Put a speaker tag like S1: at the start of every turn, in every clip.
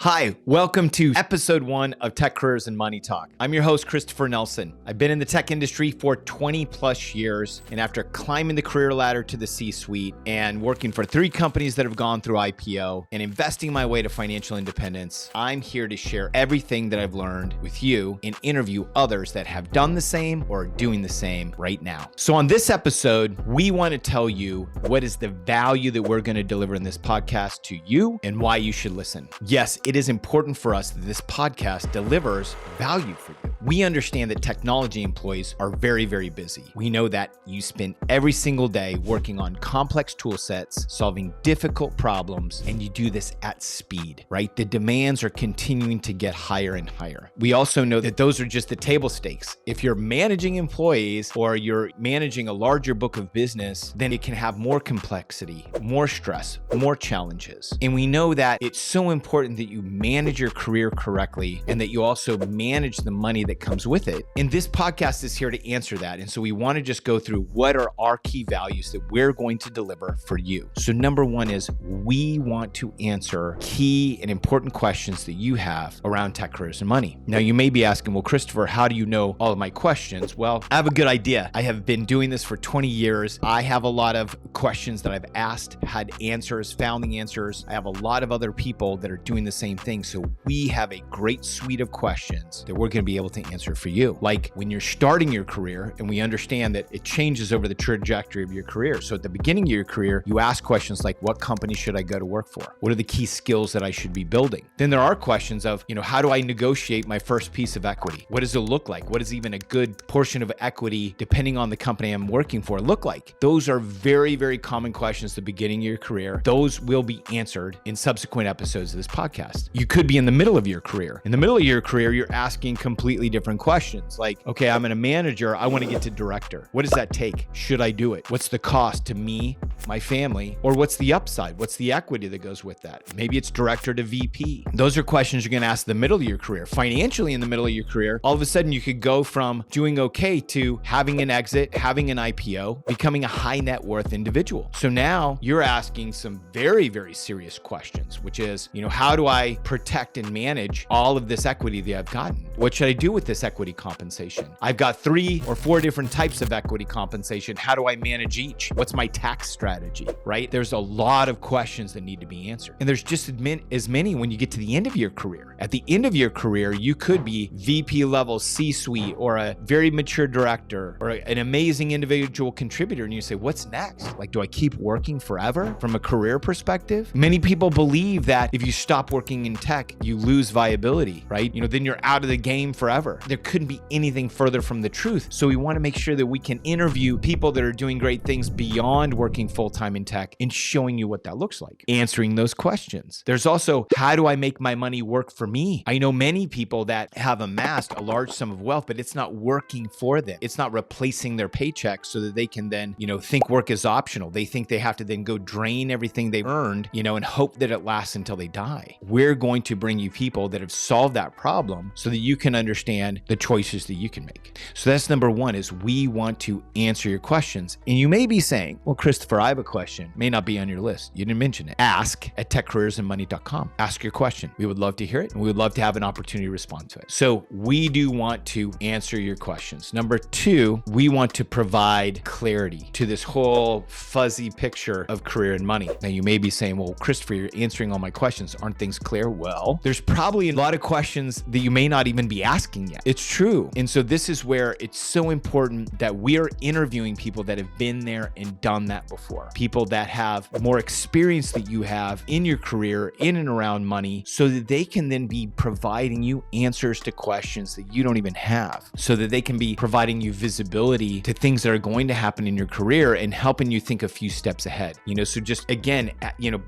S1: Hi, welcome to episode 1 of Tech Careers and Money Talk. I'm your host, Christopher Nelson. I've been in the tech industry for 20 plus years, and after climbing the career ladder to the C-suite and working for 3 companies that have gone through IPO and investing my way to financial independence, I'm here to share everything that I've learned with you and interview others that have done the same or are doing the same right now. So on this episode, we want to tell you what is the value that we're going to deliver in this podcast to you and why you should listen. Yes, it is important for us that this podcast delivers value for you. We understand that technology employees are very, very busy. We know that you spend every single day working on complex tool sets, solving difficult problems, and you do this at speed, right? The demands are continuing to get higher and higher. We also know that those are just the table stakes. If you're managing employees or you're managing a larger book of business, then it can have more complexity, more stress, more challenges. And we know that it's so important that you manage your career correctly and that you also manage the money that comes with it. And this podcast is here to answer that. And so we want to just go through what are our key values that we're going to deliver for you. So number 1 is we want to answer key and important questions that you have around tech careers and money. Now you may be asking, well, Christopher, how do you know all of my questions? Well, I have a good idea. I have been doing this for 20 years. I have a lot of questions that I've asked, had answers, found the answers. I have a lot of other people that are doing the same thing. So we have a great suite of questions that we're going to be able to answer for you. Like when you're starting your career, and we understand that it changes over the trajectory of your career. So at the beginning of your career, you ask questions like, what company should I go to work for? What are the key skills that I should be building? Then there are questions of, how do I negotiate my first piece of equity? What does it look like? What does even a good portion of equity, depending on the company I'm working for, look like? Those are very, very common questions at the beginning of your career. Those will be answered in subsequent episodes of this podcast. You could be in the middle of your career. In the middle of your career, you're asking completely different questions like, okay, I'm a manager. I want to get to director. What does that take? Should I do it? What's the cost to me, my family, or what's the upside? What's the equity that goes with that? Maybe it's director to VP. Those are questions you're going to ask in the middle of your career. Financially, in the middle of your career, all of a sudden you could go from doing okay to having an exit, having an IPO, becoming a high net worth individual. So now you're asking some very, very serious questions, which is, how do I protect and manage all of this equity that I've gotten? What should I do with this equity compensation? I've got 3 or 4 different types of equity compensation. How do I manage each? What's my tax strategy, right? There's a lot of questions that need to be answered. And there's just as many when you get to the end of your career. At the end of your career, you could be VP level, C-suite, or a very mature director, or an amazing individual contributor. And you say, what's next? Like, do I keep working forever from a career perspective? Many people believe that if you stop working in tech, you lose viability, right? Then you're out of the game forever. There couldn't be anything further from the truth. So we want to make sure that we can interview people that are doing great things beyond working full-time in tech and showing you what that looks like, answering those questions. There's also, how do I make my money work for me? I know many people that have amassed a large sum of wealth, but it's not working for them. It's not replacing their paycheck so that they can then, think work is optional. They think they have to then go drain everything they've earned, and hope that it lasts until they die. We're going to bring you people that have solved that problem so that you can understand the choices that you can make. So that's number 1 is we want to answer your questions. And you may be saying, well, Christopher, I have a question. May not be on your list. You didn't mention it. Ask at techcareersandmoney.com. Ask your question. We would love to hear it, and we would love to have an opportunity to respond to it. So we do want to answer your questions. Number 2, we want to provide clarity to this whole fuzzy picture of career and money. Now you may be saying, well, Christopher, you're answering all my questions. Aren't things clear? Well, there's probably a lot of questions that you may not even be asking yet. It's true. And so this is where it's so important that we are interviewing people that have been there and done that before. People that have more experience that you have in your career, in and around money, so that they can then be providing you answers to questions that you don't even have, so that they can be providing you visibility to things that are going to happen in your career and helping you think a few steps ahead. So just again,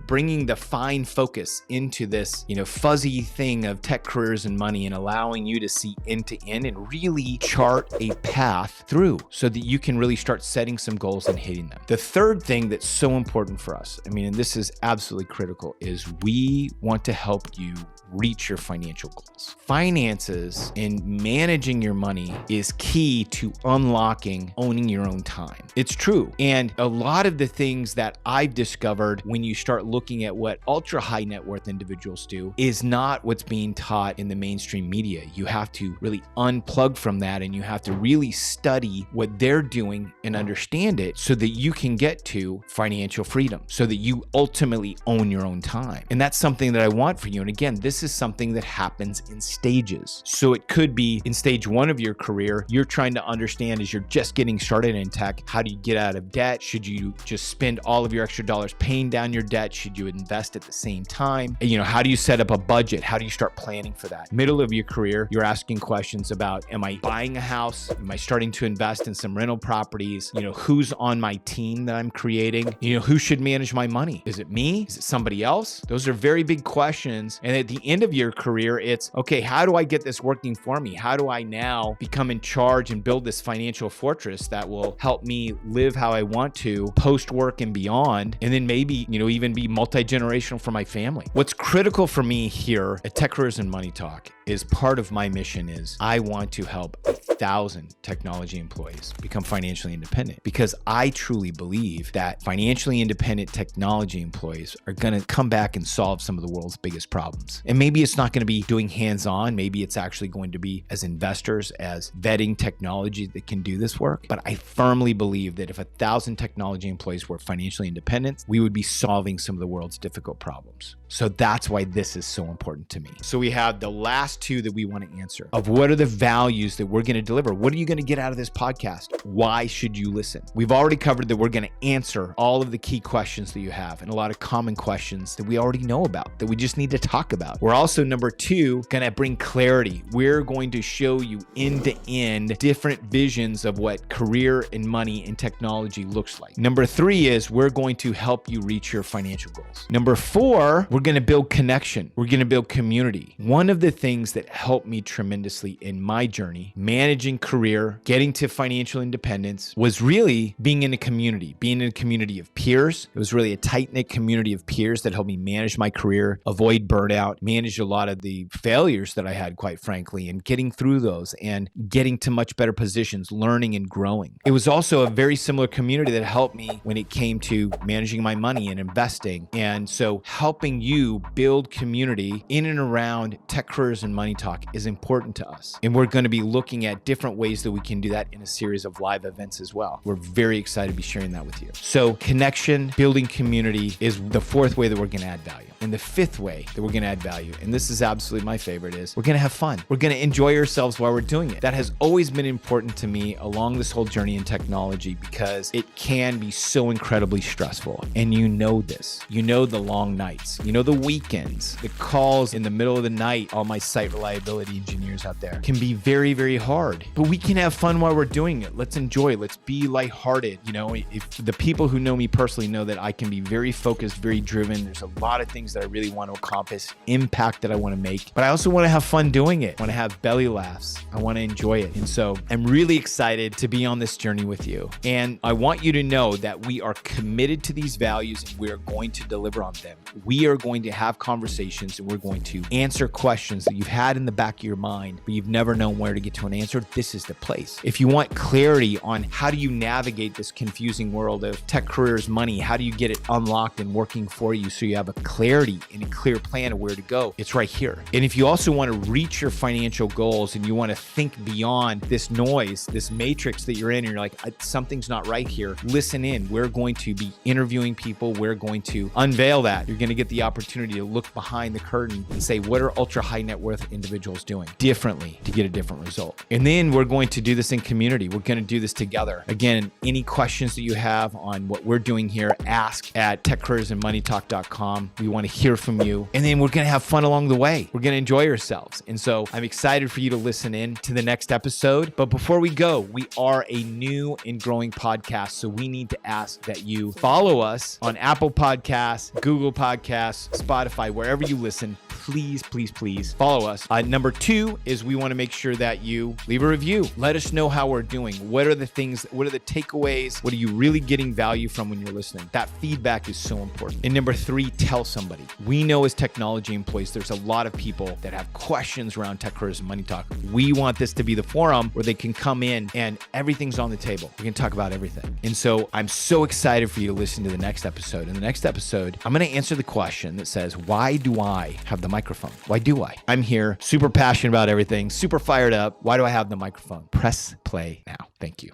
S1: bringing the fine focus into this, fuzzy thing of tech careers and money and allowing you to see end to end and really chart a path through so that you can really start setting some goals and hitting them. The third thing that's so important for us, and this is absolutely critical, is we want to help you reach your financial goals. Finances and managing your money is key to unlocking owning your own time. It's true. And a lot of the things that I've discovered when you start looking at what ultra high net worth individuals do is not what's being taught in the mainstream media. You have to really unplug from that, and you have to really study what they're doing and understand it so that you can get to financial freedom, so that you ultimately own your own time. And that's something that I want for you. And again, this is something that happens in stages. So it could be in stage one of your career, you're trying to understand as you're just getting started in tech, how do you get out of debt? Should you just spend all of your extra dollars paying down your debt? Should you invest at the same time? How do you set up a budget? How do you start planning for that? Middle of your career, you're asking questions about, am I buying a house? Am I starting to invest in some rental properties? Who's on my team that I'm creating? Who should manage my money? Is it me? Is it somebody else? Those are very big questions. And at the end of your career, it's, okay, how do I get this working for me? How do I now become in charge and build this financial fortress that will help me live how I want to post-work and beyond? And then maybe, even be multi-generational for my family. What's critical for me here at Tech Careers and Money Talk is part of my mission is I want to help 1,000 technology employees become financially independent, because I truly believe that financially independent technology employees are going to come back and solve some of the world's biggest problems. And maybe it's not going to be doing hands-on. Maybe it's actually going to be as investors, as vetting technology that can do this work. But I firmly believe that if 1,000 technology employees were financially independent, we would be solving some of the world's difficult problems. So that's why this is so important to me. So we have the last two that we want to answer of what are the values that we're going to deliver? What are you going to get out of this podcast? Why should you listen? We've already covered that we're going to answer all of the key questions that you have and a lot of common questions that we already know about that we just need to talk about. We're also, number two, going to bring clarity. We're going to show you end to end different visions of what career and money and technology looks like. Number three is we're going to help you reach your financial goals. Number four, we're going to build connection. We're going to build community. One of the things that helped me tremendously in my journey, managing career, getting to financial independence, was really being in a community, of peers. It was really a tight-knit community of peers that helped me manage my career, avoid burnout, manage a lot of the failures that I had, quite frankly, and getting through those and getting to much better positions, learning and growing. It was also a very similar community that helped me when it came to managing my money and investing. And so helping you build community in and around Tech Careers and Money Talk is important to us. And we're going to be looking at different ways that we can do that in a series of live events as well. We're very excited to be sharing that with you. So connection, building community is the fourth way that we're going to add value. And the fifth way that we're going to add value, and this is absolutely my favorite, is we're going to have fun. We're going to enjoy ourselves while we're doing it. That has always been important to me along this whole journey in technology, because it can be so incredibly stressful. And you know this. You know the long nights. You know the weekends. The calls in the middle of the night, all my site reliability engineers out there, can be very, very hard. But we can have fun while we're doing it. Let's enjoy it. Let's be lighthearted. If the people who know me personally know that I can be very focused, very driven. There's a lot of things that I really want to accomplish, impact that I want to make, but I also want to have fun doing it. I want to have belly laughs. I want to enjoy it. And so I'm really excited to be on this journey with you. And I want you to know that we are committed to these values and we are going to deliver on them. We are going to have conversations and we're going to answer questions that you've had in the back of your mind, but you've never known where to get to an answer. This is the place. If you want clarity on how do you navigate this confusing world of tech careers, money, how do you get it unlocked and working for you so you have a clarity and a clear plan of where to go, it's right here. And if you also want to reach your financial goals and you want to think beyond this noise, this matrix that you're in, and you're like, something's not right here, listen in. We're going to be interviewing people. We're going to unveil that. You're going to get the opportunity to look behind the curtain and say, what are ultra high net worth individuals doing differently to get a different result? And then we're going to do this in community. We're going to do this together. Again, any questions that you have on what we're doing here, ask at techcareersandmoneytalk.com. We want to hear from you. And then we're going to have fun along the way. We're going to enjoy ourselves. And so I'm excited for you to listen in to the next episode. But before we go, we are a new and growing podcast. So we need to ask that you follow us on Apple Podcasts, Google Podcasts, Spotify, wherever you listen. please, please, please follow us. Number 2 is we want to make sure that you leave a review. Let us know how we're doing. What are the things, what are the takeaways? What are you really getting value from when you're listening? That feedback is so important. And number 3, tell somebody. We know as technology employees, there's a lot of people that have questions around Tech Careers and Money Talk. We want this to be the forum where they can come in and everything's on the table. We can talk about everything. And so I'm so excited for you to listen to the next episode. In the next episode, I'm going to answer the question that says, why do I have the microphone? Why do I? I'm here, super passionate about everything, super fired up. Why do I have the microphone? Press play now. Thank you.